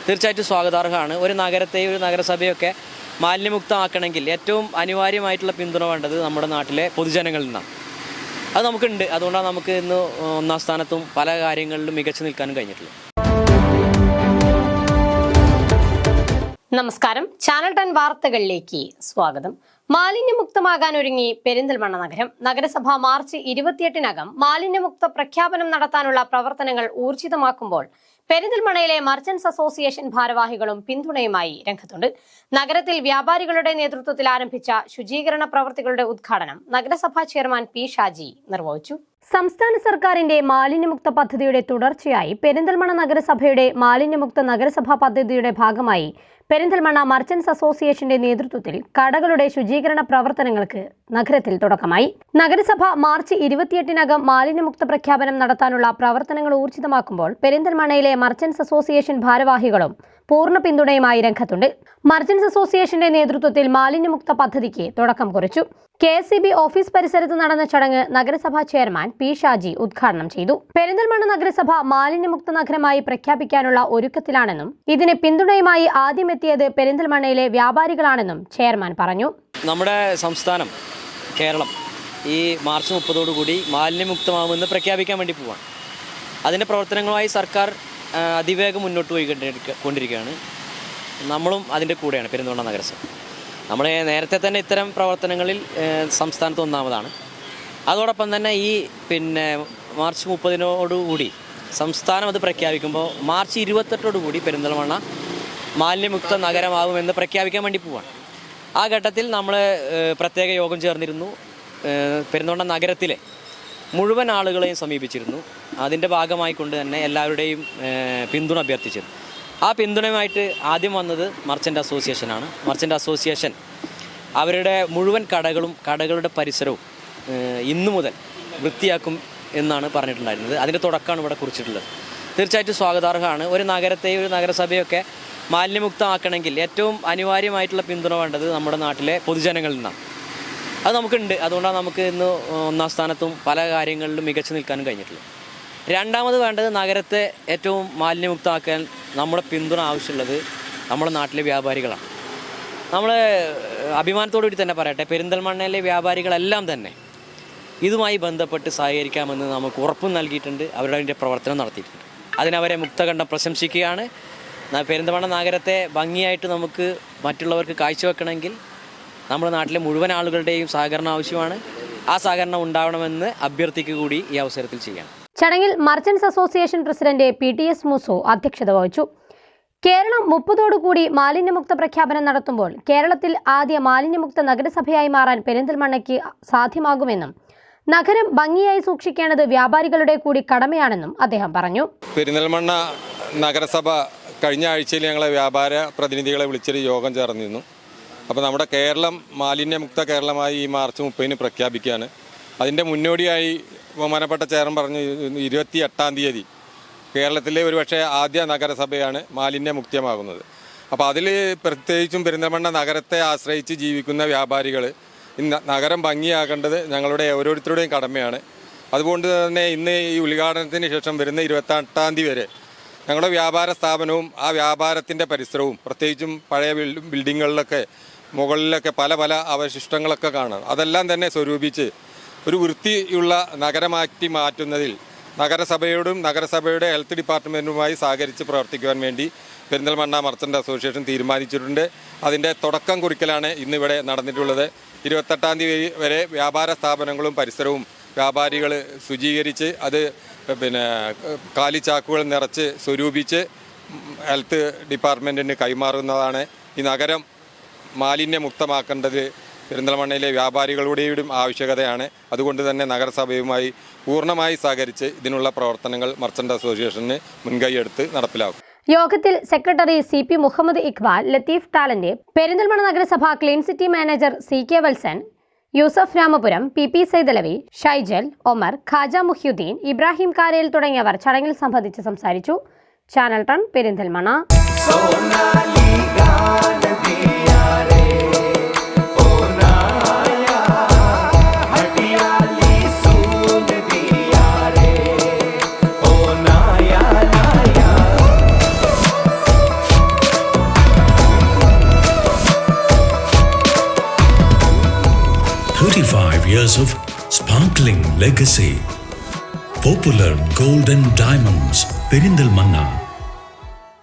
തീർച്ചയായിട്ടും സ്വാഗതാർഹമാണ്. ഒരു നഗരത്തെയും ഒരു നഗരസഭയൊക്കെ മാലിന്യമുക്തമാക്കണമെങ്കിൽ ഏറ്റവും അനിവാര്യമായിട്ടുള്ള പിന്തുണ വേണ്ടത് നമ്മുടെ നാട്ടിലെ പൊതുജനങ്ങളിൽ നിന്നാണ്. അത് നമുക്കുണ്ട്. അതുകൊണ്ടാണ് നമുക്ക് ഇന്ന് ഒന്നാം സ്ഥാനത്തും പല കാര്യങ്ങളിലും മികച്ചു നിൽക്കാനും കഴിഞ്ഞിട്ടുള്ളത്. നമസ്കാരം, ചാനൽ 10 വാർത്തകളിലേക്ക് സ്വാഗതം. മാലിന്യമുക്തമാകാൻ ഒരുങ്ങി പെരിന്തൽമണ്ണ നഗരം. നഗരസഭ മാർച്ച് 28-നകം മാലിന്യമുക്ത പ്രഖ്യാപനം നടത്താനുള്ള പ്രവർത്തനങ്ങൾ ഊർജിതമാക്കുമ്പോൾ പെരിന്തൽമണ്ണയിലെ മർച്ചന്റ്സ് അസോസിയേഷൻ ഭാരവാഹികളും പിന്തുണയുമായി രംഗത്തുണ്ട്. നഗരത്തിൽ വ്യാപാരികളുടെ നേതൃത്വത്തിൽ ആരംഭിച്ച ശുചീകരണ പ്രവൃത്തികളുടെ ഉദ്ഘാടനം നഗരസഭാ ചെയർമാൻ പി ഷാജി നിർവഹിച്ചു. സംസ്ഥാന സർക്കാരിന്റെ മാലിന്യമുക്ത പദ്ധതിയുടെ തുടർച്ചയായി പെരിന്തൽമണ്ണ നഗരസഭയുടെ മാലിന്യമുക്ത നഗരസഭാ പദ്ധതിയുടെ ഭാഗമായി പെരിന്തൽമണ്ണ മർച്ചന്റ്സ് അസോസിയേഷന്റെ നേതൃത്വത്തിൽ കടകളുടെ ശുചീകരണ പ്രവർത്തനങ്ങൾക്ക് നഗരത്തിൽ തുടക്കമായി. നഗരസഭ മാർച്ച് 28-നകം മാലിന്യമുക്ത പ്രഖ്യാപനം നടത്താനുള്ള പ്രവർത്തനങ്ങൾ ഊർജിതമാക്കുമ്പോൾ പെരിന്തൽമണ്ണയിലെ മർച്ചന്റ്സ് അസോസിയേഷൻ ഭാരവാഹികളും പൂർണ്ണ പിന്തുണയുമായി രംഗത്തുണ്ട്. മർച്ചന്റ്സ് അസോസിയേഷന്റെ നേതൃത്വത്തിൽ മാലിന്യമുക്ത പദ്ധതിക്ക് തുടക്കം കുറിച്ചു. KSEB ഓഫീസ് പരിസരത്ത് നടന്ന ചടങ്ങ് നഗരസഭാ ചെയർമാൻ പി ഷാജി ഉദ്ഘാടനം ചെയ്തു. പെരിന്തൽമണ്ണ നഗരസഭ മാലിന്യമുക്ത നഗരമായി പ്രഖ്യാപിക്കാനുള്ള ഒരുക്കത്തിലാണെന്നും ഇതിന് പിന്തുണയുമായി ആദ്യമെത്തിയത് പെരിന്തൽമണ്ണയിലെ വ്യാപാരികളാണെന്നും ചെയർമാൻ പറഞ്ഞു. നമ്മുടെ സംസ്ഥാനം കേരളം ഈ മാർച്ച് 30 മാലിന്യമുക്തമാകുമെന്ന് പ്രഖ്യാപിക്കാൻ വേണ്ടി പോവാണ്. അതിൻ്റെ പ്രവർത്തനങ്ങളുമായി സർക്കാർ അതിവേഗം മുന്നോട്ട് പോയിക്കൊണ്ടിരിക്കുകയാണ്. നമ്മളും അതിൻ്റെ കൂടെയാണ് പെരിന്തൽമണ്ണ നഗരസഭ. നമ്മൾ നേരത്തെ തന്നെ ഇത്തരം പ്രവർത്തനങ്ങളിൽ സംസ്ഥാനത്ത് ഒന്നാമതാണ്. അതോടൊപ്പം തന്നെ ഈ മാർച്ച് 30 സംസ്ഥാനം അത് പ്രഖ്യാപിക്കുമ്പോൾ മാർച്ച് 28 പെരിന്തൽമണ്ണ മാലിന്യമുക്ത നഗരമാകുമെന്ന് പ്രഖ്യാപിക്കാൻ വേണ്ടി പോവാണ്. ആ ഘട്ടത്തിൽ നമ്മൾ പ്രത്യേക യോഗം ചേർന്നിരുന്നു. പെരിന്തൽമണ്ണ നഗരത്തിലെ മുഴുവൻ ആളുകളെയും സമീപിച്ചിരുന്നു. അതിൻ്റെ ഭാഗമായിക്കൊണ്ട് തന്നെ എല്ലാവരുടെയും പിന്തുണ അഭ്യർത്ഥിച്ചിരുന്നു. ആ പിന്തുണയുമായിട്ട് ആദ്യം വന്നത് മർച്ചൻ്റ് അസോസിയേഷനാണ്. മർച്ചൻ്റ് അസോസിയേഷൻ അവരുടെ മുഴുവൻ കടകളുടെ പരിസരവും ഇന്നു മുതൽ വൃത്തിയാക്കും എന്നാണ് പറഞ്ഞിട്ടുണ്ടായിരുന്നത്. അതിൻ്റെ തുടക്കമാണ് ഇവിടെ കുറിച്ചിട്ടുള്ളത്. തീർച്ചയായിട്ടും സ്വാഗതാർഹമാണ്. ഒരു നഗരത്തെയും ഒരു നഗരസഭയൊക്കെ മാലിന്യമുക്തമാക്കണമെങ്കിൽ ഏറ്റവും അനിവാര്യമായിട്ടുള്ള പിന്തുണ വേണ്ടത് നമ്മുടെ നാട്ടിലെ പൊതുജനങ്ങളിൽ നിന്നാണ്. അത് നമുക്കുണ്ട്. അതുകൊണ്ടാണ് നമുക്ക് ഇന്ന് ഒന്നാം സ്ഥാനത്തും പല കാര്യങ്ങളിലും മികച്ചു നിൽക്കാനും കഴിഞ്ഞിട്ടുള്ളത്. രണ്ടാമത് വേണ്ടത് നഗരത്തെ ഏറ്റവും മാലിന്യമുക്തമാക്കാൻ നമ്മുടെ പിന്തുണ ആവശ്യമുള്ളത് നമ്മുടെ നാട്ടിലെ വ്യാപാരികളാണ്. നമ്മൾ അഭിമാനത്തോടു കൂടി തന്നെ പറയട്ടെ, പെരിന്തൽമണ്ണയിലെ വ്യാപാരികളെല്ലാം തന്നെ ഇതുമായി ബന്ധപ്പെട്ട് സഹകരിക്കാമെന്ന് നമുക്ക് ഉറപ്പും നൽകിയിട്ടുണ്ട്. അവരുടെ അതിൻ്റെ പ്രവർത്തനം നടത്തിയിട്ടുണ്ട്. അതിനവരെ മുക്തകണ്ഠം പ്രശംസിക്കുകയാണ്. പെരിന്തൽമണ്ണ നഗരത്തെ ഭംഗിയായിട്ട് നമുക്ക് മറ്റുള്ളവർക്ക് കാഴ്ചവെക്കണമെങ്കിൽ നമ്മുടെ നാട്ടിലെ മുഴുവൻ ആളുകളുടെയും സഹകരണം ആവശ്യമാണ്. ആ സഹകരണം ഉണ്ടാവണമെന്ന് അഭ്യർത്ഥിക്കുക കൂടി ഈ അവസരത്തിൽ ചെയ്യണം. ചടങ്ങിൽ മർച്ചന്റ്സ് അസോസിയേഷൻ പ്രസിഡന്റ് PTS മൂസോ അധ്യക്ഷത വഹിച്ചു. കേരളം 30 മാലിന്യമുക്ത പ്രഖ്യാപനം നടത്തുമ്പോൾ കേരളത്തിൽ ആദ്യ മാലിന്യമുക്ത നഗരസഭയായി മാറാൻ പെരിന്തൽമണ്ണയ്ക്ക് സാധ്യമാകുമെന്നും നഗരം ഭംഗിയായി സൂക്ഷിക്കേണ്ടത് വ്യാപാരികളുടെ കൂടി കടമയാണെന്നും അദ്ദേഹം പറഞ്ഞു. പെരിന്തൽമണ്ണ നഗരസഭ കഴിഞ്ഞ ആഴ്ചയിൽ ഞങ്ങളെ വ്യാപാര പ്രതിനിധികളെ വിളിച്ചൊരു യോഗം ചേർന്നിരുന്നു. അപ്പോൾ നമ്മുടെ കേരളം മാലിന്യമുക്ത കേരളമായി ഈ മാർച്ച് 30 പ്രഖ്യാപിക്കുകയാണ്. അതിൻ്റെ മുന്നോടിയായി ബഹുമാനപ്പെട്ട ചെയർമാൻ പറഞ്ഞു 28-ാം തീയതി കേരളത്തിലെ ഒരുപക്ഷെ ആദ്യ നഗരസഭയാണ് മാലിന്യമുക്തമാകുന്നത്. അപ്പോൾ അതിൽ പ്രത്യേകിച്ചും പെരിന്തൽമണ്ണ നഗരത്തെ ആശ്രയിച്ച് ജീവിക്കുന്ന വ്യാപാരികൾ നഗരം ഭംഗിയാക്കേണ്ടത് ഞങ്ങളുടെ ഓരോരുത്തരുടെയും കടമയാണ്. അതുകൊണ്ട് തന്നെ ഇന്ന് ഈ ഉദ്ഘാടനത്തിന് ശേഷം വരുന്ന 28-ാം തീയതി വരെ ഞങ്ങളുടെ വ്യാപാര സ്ഥാപനവും ആ വ്യാപാരത്തിൻ്റെ പരിസരവും പ്രത്യേകിച്ചും പഴയ ബിൽഡിങ്ങുകളിലൊക്കെ മുകളിലൊക്കെ പല അവശിഷ്ടങ്ങളൊക്കെ കാണാം. അതെല്ലാം തന്നെ സ്വരൂപിച്ച് ഒരു വൃത്തിയുള്ള നഗരമാക്കി മാറ്റുന്നതിൽ നഗരസഭയോടും നഗരസഭയുടെ ഹെൽത്ത് ഡിപ്പാർട്ട്മെൻറ്റുമായി സഹകരിച്ച് പ്രവർത്തിക്കുവാൻ വേണ്ടി പെരിന്തൽമണ്ണ മർച്ചൻ്റ് അസോസിയേഷൻ തീരുമാനിച്ചിട്ടുണ്ട്. അതിൻ്റെ തുടക്കം കുറിക്കലാണ് ഇന്നിവിടെ നടന്നിട്ടുള്ളത്. 28-ാം തീയതി വരെ വ്യാപാര സ്ഥാപനങ്ങളും പരിസരവും വ്യാപാരികൾ ശുചീകരിച്ച് അത് കാലിച്ചാക്കുകൾ നിറച്ച് സ്വരൂപിച്ച് ഹെൽത്ത് ഡിപ്പാർട്ട്മെൻറ്റിന് കൈമാറുന്നതാണ്. ഈ നഗരം മാലിന്യമുക്തമാക്കേണ്ടത് പെരിന്തൽമണ്ണയിലെ വ്യാപാരികളുടെയും ആവശ്യകതയാണ്. അതുകൊണ്ട് തന്നെ നഗരസഭയുമായി പൂർണ്ണമായി സഹകരിച്ച് ഇതിനുള്ള പ്രവർത്തനങ്ങൾ മർച്ചൻ്റ് അസോസിയേഷന് മുൻകൈയെടുത്ത് നടപ്പിലാക്കും. യോഗത്തിൽ secretary CP Muhammad Iqbal, Latheef talent, Perinthalmanna നഗരസഭ clean city manager CK Valsan, Yusuf Ramapuram, PP Saidalavi, Shaijal, Omar, Khaja Muhiyuddeen, Ibrahim Karel തുടങ്ങിയവർ ചടങ്ങിൽ സംബന്ധിച്ച് സംസാരിച്ചു. Channel 10 Perinthalmanna. 25 years of sparkling legacy. Popular Gold and Diamonds, Perindalmanna.